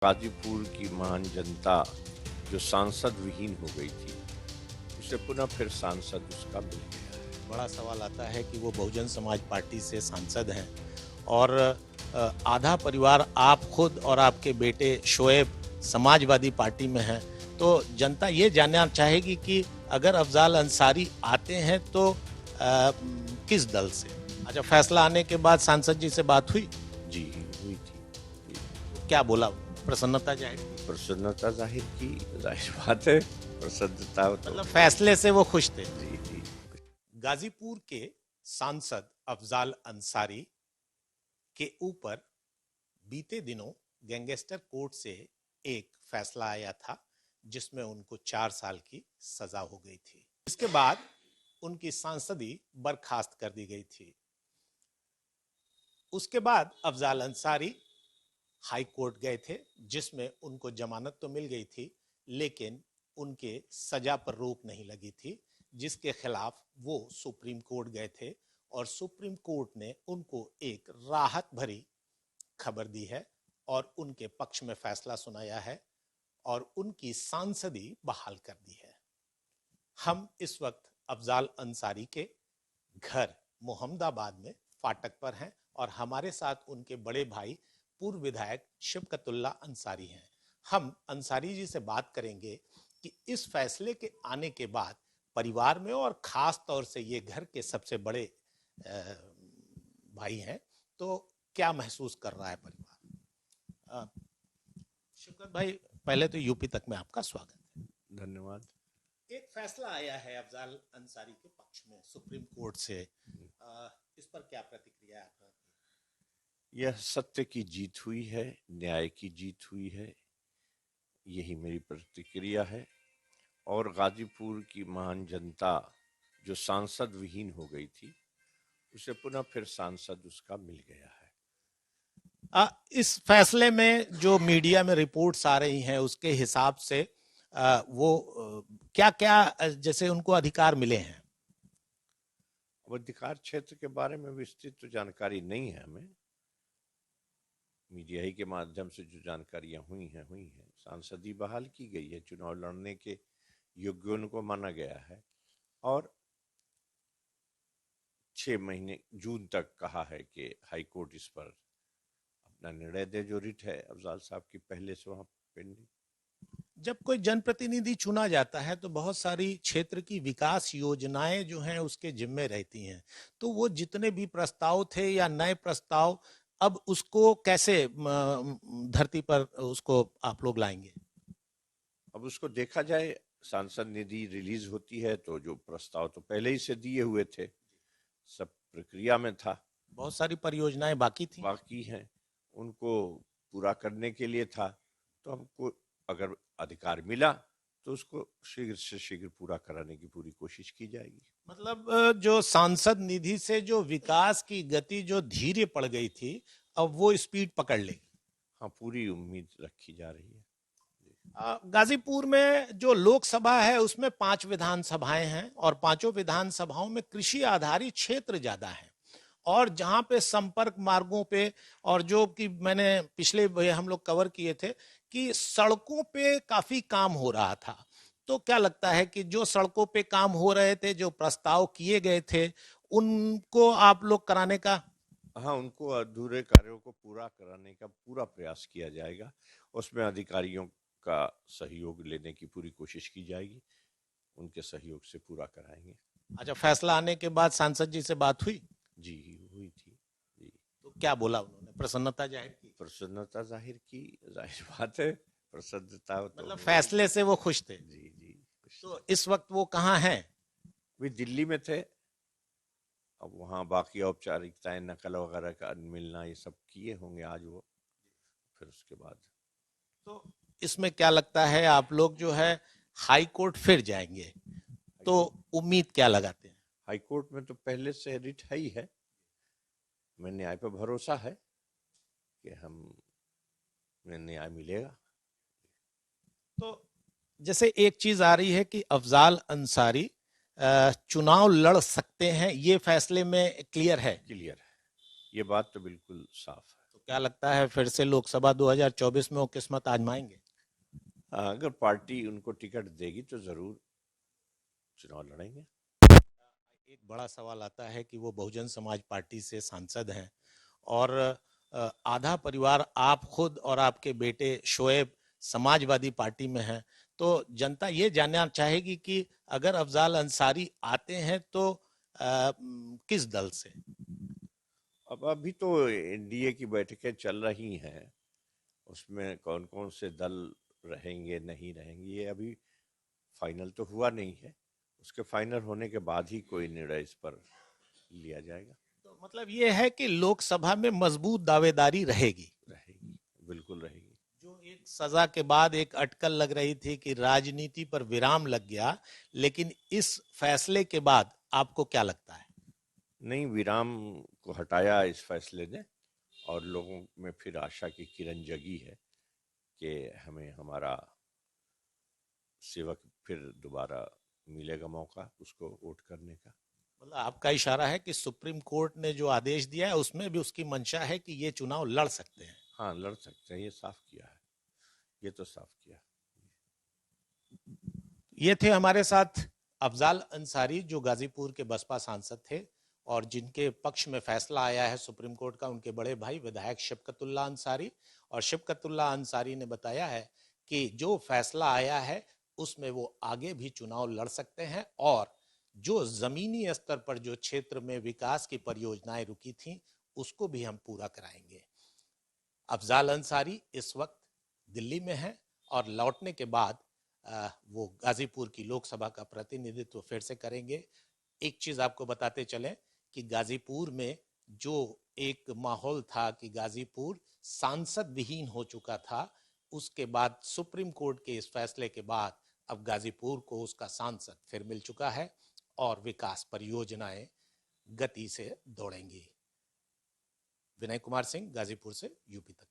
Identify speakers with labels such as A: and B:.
A: गाजीपुर की महान जनता जो सांसद विहीन हो गई थी, उसे पुनः फिर सांसद उसका मिल गया।
B: बड़ा सवाल आता है कि वो बहुजन समाज पार्टी से सांसद हैं और आधा परिवार आप खुद और आपके बेटे शोएब समाजवादी पार्टी में हैं, तो जनता ये जानना चाहेगी कि अगर अफजाल अंसारी आते हैं तो किस दल से? अच्छा, फैसला आने के बाद सांसद जी से बात हुई?
A: जी, हुई थी।
B: क्या बोला? प्रसन्नता जाहिर की?
A: प्रसन्नता जाहिर की, जाहिर बात है, प्रसन्नता तो
B: मतलब फैसले से वो खुश थे।
A: जी जी।
B: गाजीपुर के सांसद अफजाल अंसारी के ऊपर बीते दिनों गैंगस्टर कोर्ट से एक फैसला आया था जिसमें उनको 4 साल की सजा हो गई थी। इसके बाद उनकी सांसदी बर्खास्त कर दी गई थी। उसके बाद अफजाल अंसारी हाई कोर्ट गए थे जिसमें उनको जमानत तो मिल गई थी, लेकिन उनके सजा पर रोक नहीं लगी थी, जिसके खिलाफ वो सुप्रीम कोर्ट गए थे और सुप्रीम कोर्ट ने उनको एक राहत भरी खबर दी है और उनके पक्ष में फैसला सुनाया है और उनकी सांसदी बहाल कर दी है। हम इस वक्त अफजाल अंसारी के घर मोहम्मदाबाद में फाटक पर हैं और हमारे साथ उनके बड़े भाई पूर्व विधायक शफकतुल्ला अंसारी हैं। हम अंसारी जी से बात करेंगे कि इस फैसले के आने के बाद परिवार में और खास तौर से ये घर के सबसे बड़े भाई हैं, तो क्या महसूस कर रहा है परिवार? शफकत भाई, पहले तो यूपी तक में आपका स्वागत है।
A: धन्यवाद।
B: एक फैसला आया है अफजाल अंसारी के पक्ष में सुप्रीम कोर्ट से, इस पर क्या प्रतिक्रिया है आपकी?
A: यह सत्य की जीत हुई है, न्याय की जीत हुई है, यही मेरी प्रतिक्रिया है। और गाजीपुर की महान जनता जो सांसद विहीन हो गई थी, उसे पुनः फिर सांसद उसका मिल गया है।
B: इस फैसले में जो मीडिया में रिपोर्ट्स आ रही हैं उसके हिसाब से वो क्या क्या जैसे उनको अधिकार मिले हैं?
A: अब अधिकार क्षेत्र के बारे में विस्तृत तो जानकारी नहीं है हमें। मीडिया ही के माध्यम से जो जानकारियां हुई हैं सांसदी बहाल की गई है, चुनाव लड़ने के योग्य उनको माना गया है और 6 महीने जून तक कहा है कि हाई कोर्ट इस पर अपना निर्णय दे। जो रिट है अफजाल साहब की पहले से वहां पेंडिंग।
B: जब कोई जनप्रतिनिधि चुना जाता है तो बहुत सारी क्षेत्र की विकास योजनाएं जो हैं उसके जिम्मे रहती हैं, तो वो जितने भी प्रस्ताव थे या नए प्रस्ताव, अब उसको कैसे धरती पर उसको आप लोग लाएंगे?
A: अब उसको देखा जाए, सांसद निधि रिलीज होती है तो जो प्रस्ताव तो पहले ही से दिए हुए थे, सब प्रक्रिया में था,
B: बहुत सारी परियोजनाएं बाकी
A: हैं, उनको पूरा करने के लिए था, तो हमको अगर अधिकार मिला तो उसको शीघ्र से शीघ्र पूरा कराने की पूरी कोशिश की जाएगी।
B: मतलब जो सांसद निधि से जो विकास की गति जो धीरे पड़ गई थी, अब वो स्पीड पकड़ लेगी।
A: हाँ, पूरी उम्मीद रखी जा रही है।
B: गाजीपुर में जो लोकसभा है उसमें 5 विधानसभाएं हैं और पांचों विधानसभाओं में कृषि आधारित क्षेत्र ज्यादा है और जहां पे संपर्क मार्गों पे, और जो कि मैंने पिछले हम लोग कवर किए थे कि सड़कों पे काफी काम हो रहा था, तो क्या लगता है कि जो सड़कों पे काम हो रहे थे, जो प्रस्ताव किए गए थे, उनको आप लोग कराने का?
A: हाँ, उनको अधूरे कार्यों को पूरा कराने का पूरा प्रयास किया जाएगा। उसमें अधिकारियों का सहयोग लेने की पूरी कोशिश की जाएगी, उनके सहयोग से पूरा कराएंगे।
B: अच्छा, फैसला आने के बाद सांसद जी से बात हुई?
A: जी, हुई थी। जी।
B: तो क्या बोला उन्होंने? प्रसन्नता जाहिर की?
A: प्रसन्नता जाहिर की, जाहिर बात है, प्रसन्नता तो
B: मतलब फैसले से वो खुश थे?
A: जी जी।
B: तो इस वक्त वो कहाँ हैं?
A: वे दिल्ली में थे, अब वहाँ बाकी औपचारिकताएं, नकल वगैरह का मिलना, ये सब किए होंगे आज वो, फिर उसके बाद।
B: तो इसमें क्या लगता है, आप लोग जो है हाई कोर्ट फिर जाएंगे, तो उम्मीद क्या लगाते हैं?
A: हाई कोर्ट में तो पहले से रिट है ही है, मैं न्याय पर भरोसा है कि हमें न्याय मिलेगा।
B: तो जैसे एक चीज आ रही है कि अफजाल अंसारी चुनाव लड़ सकते हैं, ये फैसले में क्लियर है?
A: क्लियर है, ये बात तो बिल्कुल साफ है।
B: क्या लगता है फिर से लोकसभा 2024 में वो किस्मत आजमाएंगे?
A: अगर पार्टी उनको टिकट देगी तो जरूर चुनाव लड़ेंगे।
B: एक बड़ा सवाल आता है कि वो बहुजन समाज पार्टी से सांसद हैं और आधा परिवार आप खुद और आपके बेटे शोएब समाजवादी पार्टी में हैं। तो जनता ये जानना चाहेगी कि अगर अफजाल अंसारी आते हैं तो किस दल से?
A: अब अभी तो एनडीए की बैठकें चल रही हैं, उसमें कौन कौन से दल रहेंगे नहीं रहेंगे ये अभी फाइनल तो हुआ नहीं है। उसके फाइनल होने के बाद ही कोई निर्णय इस पर लिया जाएगा।
B: तो मतलब ये है कि लोकसभा में मजबूत दावेदारी रहेगी।
A: रहेगी, बिल्कुल रहेगी।
B: जो एक सजा के बाद एक अटकल लग रही थी कि राजनीति पर विराम लग गया, लेकिन इस फैसले के बाद आपको क्या लगता है?
A: नहीं, विराम को हटाया इस फैसले ने और लोगों में फिर आशा की किरण जगी है कि हमें हमारा सेवक फिर दोबारा मिलेगा मौका उसको वोट करने का।
B: मतलब आपका इशारा है कि सुप्रीम कोर्ट ने जो आदेश दिया है उसमें भी उसकी मंशा है कि ये चुनाव लड़ सकते हैं।
A: हाँ, लड़ सकते हैं, ये साफ किया है, ये तो साफ किया।
B: ये थे हमारे साथ अफजाल अंसारी जो गाजीपुर के बसपा सांसद थे और जिनके पक्ष में फैसला आया है सुप्रीम कोर्ट का, उनके बड़े भाई विधायक शफकतुल्लाह अंसारी। और शफकतुल्लाह अंसारी ने बताया है कि जो फैसला आया है उसमें वो आगे भी चुनाव लड़ सकते हैं और जो जमीनी स्तर पर जो क्षेत्र में विकास की परियोजनाएं रुकी थी उसको भी हम पूरा कराएंगे। अफजाल अंसारी इस वक्त दिल्ली में हैं और लौटने के बाद वो गाजीपुर की लोकसभा का प्रतिनिधित्व फिर से करेंगे। एक चीज आपको बताते चलें कि गाजीपुर में जो एक माहौल था कि गाजीपुर सांसद विहीन हो चुका था, उसके बाद सुप्रीम कोर्ट के इस फैसले के बाद अब गाजीपुर को उसका सांसद फिर मिल चुका है और विकास परियोजनाएं गति से दौड़ेंगी। विनय कुमार सिंह, गाजीपुर से, यूपी तक।